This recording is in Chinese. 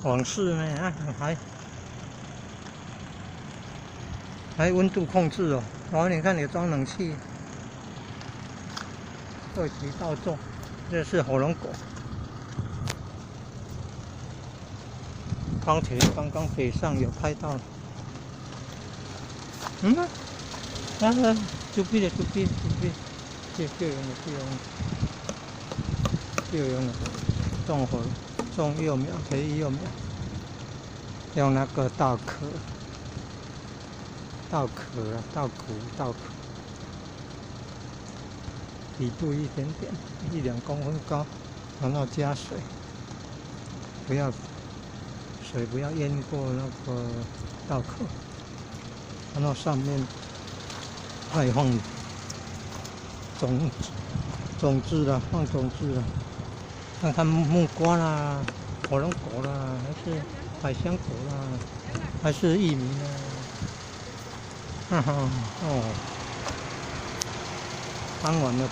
往事呢，啊，还温度控制哦。然后你看，你装冷气，2级倒重，这是火龙果。钢铁刚刚北上有拍到了，就用了，中火，中幼苗，培幼苗，用那个稻壳，稻壳，底部一点点，1-2公分高，然后加水，水不要淹过那个稻壳，然后上面再放种子了，放种子了，看看木瓜啦、火龙果啦，还是百香果啦，还是玉米啦，哦，傍晚了。